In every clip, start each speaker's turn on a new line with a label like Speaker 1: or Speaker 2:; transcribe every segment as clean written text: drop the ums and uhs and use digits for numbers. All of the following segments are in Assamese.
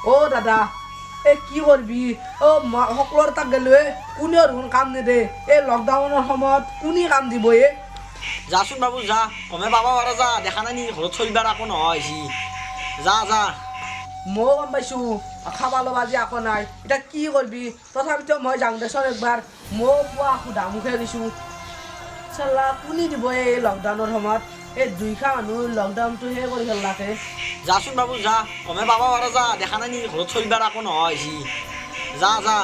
Speaker 1: অ' দাদা কি কৰবি সকলোৰে তাক গেলোৱে কোনেও দেখোন কাম নিদে এই লকডাউনৰ সময়ত কোনে কাম দিব
Speaker 2: যাচোন বাবু যা কমে পাবা পাৰা যা দেখা নাই নি ঘৰত চলিবাৰ একো নহয় যা যা
Speaker 1: ময়ো গম পাইছোঁ খাবা ল'বা আজি একো নাই এতিয়া কি কৰবি তথাপিতো মই যাওঁ দেচোন একবাৰ ময়ো পুৱা সুধা মুখে দিছোঁ চালা কোনে দিব এই লকডাউনৰ সময়ত এই দুইখা মানুহ লকডাউনটো সেই কৰি পেলাকে
Speaker 2: যাচোন বাবু যা কমে পাবা পাৰা যা দেখা নাই নি ঘৰত চলিবাৰ একো নহয় যা যা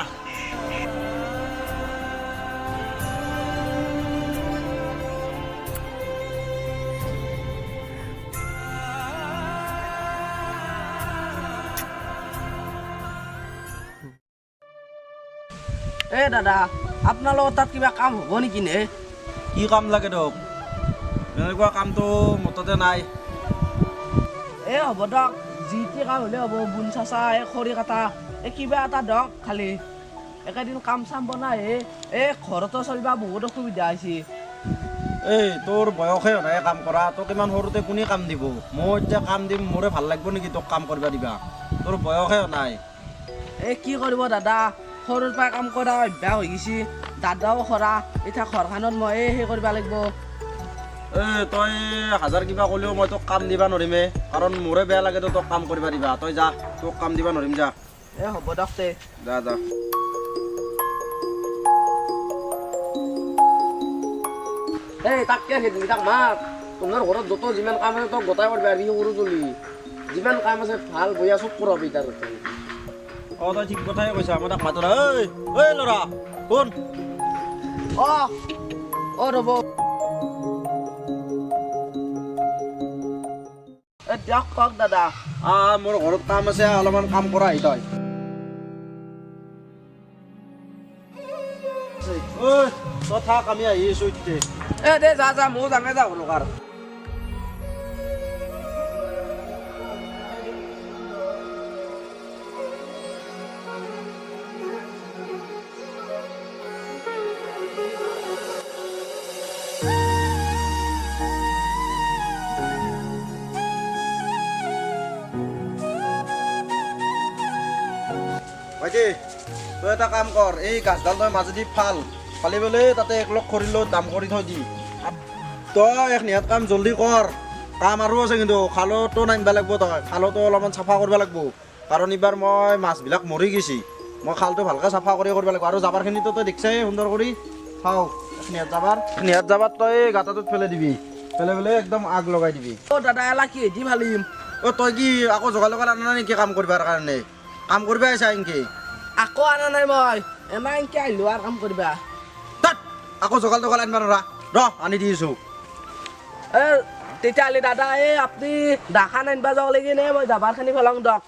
Speaker 1: দাদা আপোনাৰ লগত তাত কিবা কাম হ'ব নেকি নে
Speaker 3: কি কাম লাগে তোক এনেকুৱা কামটো মততে নাই
Speaker 1: হ'ব দক যি টি কাম হ'লে হ'ব বুন চাচা খৰি কাটা কিবা এটা দক খালি একেদিন কাম চাম বনাই ঘৰতো চলিবা বহুত অসুবিধা হৈছে
Speaker 3: তোৰ বয়সে নাই কাম কৰা তোক ইমান সৰুতে কোনে কাম দিব মই এতিয়া কাম দিম মোৰে ভাল লাগিব নেকি তোক কাম কৰিব দিবা তোৰ বয়সে নাই
Speaker 1: কি কৰিব দাদা সৰুৰ পৰা কাম কৰা অভ্যাস হৈ গৈছে দাদাও কৰা এতিয়া ঘৰখনত মই সেই কৰিব লাগিব
Speaker 3: তই হাজাৰ কিবা ক'লেও মই তোক কাম দিবা নোৱাৰিমে কাৰণ মোৰে বেয়া লাগে তোক কাম কৰিব দিবা তই যা তোক কাম দিবা নোৱাৰিম যা
Speaker 1: হ'ব দক তে
Speaker 3: যা যা
Speaker 1: তাতকে খেদি তাক মাত তোমাৰ ঘৰত যত যিমান কাম আছে তোক গোটাই কৰিব পাৰিবি সৰু চলি যিমান কাম আছে ভাল বঢ়িয়া চব কৰাবি তাৰ
Speaker 3: তই ঠিক কথাই কৈছা মই তাক মাতো ঐ ল'ৰা কোন
Speaker 1: ৰ'ব দিয়ক কওক দাদা
Speaker 3: মোৰ ঘৰত কাম আছে অলপমান কাম কৰা আহি তই তই থাক আমি আহি আছো এতিয়া
Speaker 1: দে যা যা ময়ো যামে যাওঁ লগাৰ
Speaker 3: ভাইটি তই এটা কাম কৰ এই গাছডাল তই মাজেদি ফালি পেলে তাতে একলগ খৰি লৈ দাম কৰি থৈ দি তই এক নিহাত কাম জলদি কৰ কাম আৰু আছে কিন্তু খালতো নামিব লাগিব তই খালতো অলপমান চাফা কৰিব লাগিব কাৰণ এইবাৰ মই মাছবিলাক মৰি গৈছে মই খালটো ভালকৈ চাফা কৰি কৰিব লাগিব আৰু জাবাৰখিনিতো তই দেখিছাই সুন্দৰ কৰি চাওঁ এক নিহাত জাবাৰ তই গাঁতাটোত পেলাই দিবি পেলাই একদম আগ লগাই দিবি
Speaker 1: দাদা এলা কি দি ভালিম
Speaker 3: তই কি আকৌ জগাই আনা নেকি কাম কৰিবৰ কাৰণে কাম কৰিব আহিছা এনকে
Speaker 1: আকৌ আনা নাই মই এমাহ এনকে আহিলো আৰু কাম কৰিবা
Speaker 3: তাত আকৌ জগাল আনিব নোৱাৰা আনি দিছোঁ
Speaker 1: তেতিয়াহ'লে দাদা আপুনি দাখান আনিব যাব লাগি নে মই জাবাৰখিনি পেলাওঁ দক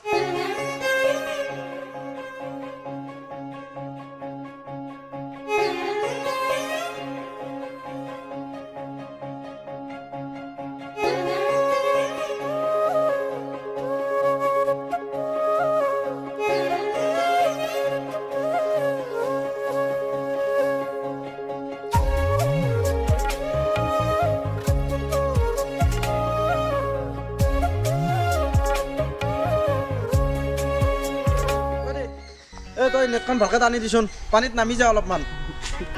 Speaker 3: তই নেটখন ভালকৈ টানি দিচোন পানীত নামি যা অলপমান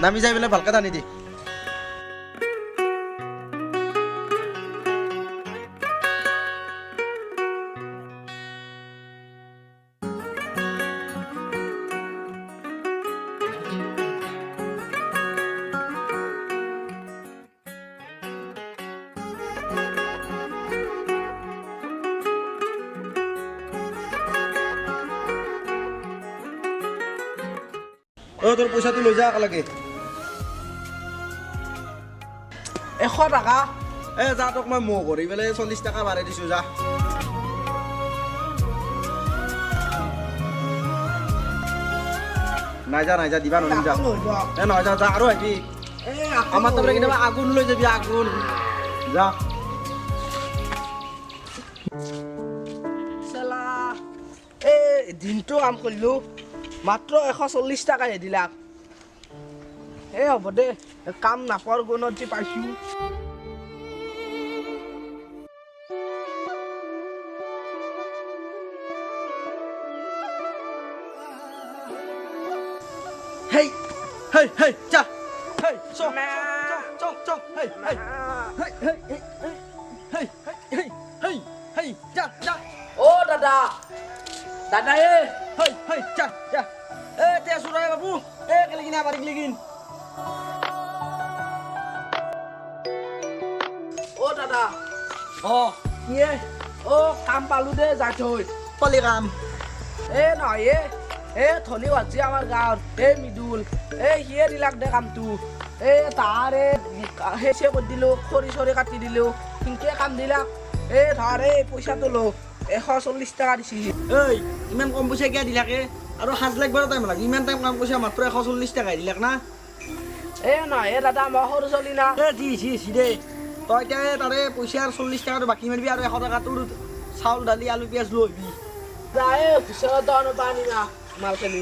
Speaker 3: নামি যাই পেলাই ভালকৈ টানি দি তোৰ পইচাটো লৈ যা একেলগে
Speaker 1: 100 টকা
Speaker 3: যা তোক মই মৌ কৰি পেলাই 40 টকা ভাড়াই দিছোঁ যা নাই যা দিবা নোৱাৰিম যা নহয় যা আৰু আহিবি আমাৰ তাৰপৰা কেতিয়াবা আগুন লৈ যাবি আগুন যা
Speaker 1: দিনটো কাম কৰিলোঁ মাত্ৰ 140 টকাহে দিলাক হ'ব দে কাম নাপোৱাৰ গুণত যে পাইছোঁ
Speaker 3: হেই হেই হেই যা হেই চ চ চ হেই হেই হেই হেই হেই হেই হেই হেই যা যা
Speaker 1: অ দাদা দাদা
Speaker 3: হেই হেই যা যা এ তে সুরাই বাবু এ কেলেগিন আবার গেলিগিন
Speaker 1: অ দাদা
Speaker 2: অ
Speaker 1: ইয়ে অ কাম পালো দে যাই থৈ
Speaker 2: পালি কাম
Speaker 1: নহয় ধনী ভাজি আমাৰ গাঁৱৰ মৃদুল সিয়ে দিলাক দে কামটো তাৰে সেচে কৰি দিলোঁ খৰি চৰি কাটি দিলোঁ সিনকে কাম দিলাক ধৰ পইচাটো লো 140 টকা দিছি
Speaker 2: এই ইমান কম পইচা কিয় দিলাকে আৰু সাজ লাগবাৰ টাইম লাগে ইমান টাইম কাম পইচা মাত্ৰ 140 টকাই দিলাক না
Speaker 1: নহয় দাদা মই সৰু চলি না
Speaker 2: দি দে তই এতিয়া তাৰে পইচা 40 টকাটো বাকী মাৰিবি আৰু 100 টকা তোৰ চাউল দালি আলু পিঁয়াজ লৈ আহিবি
Speaker 1: যায় ঘুচৰত নাপানি না মালখিনি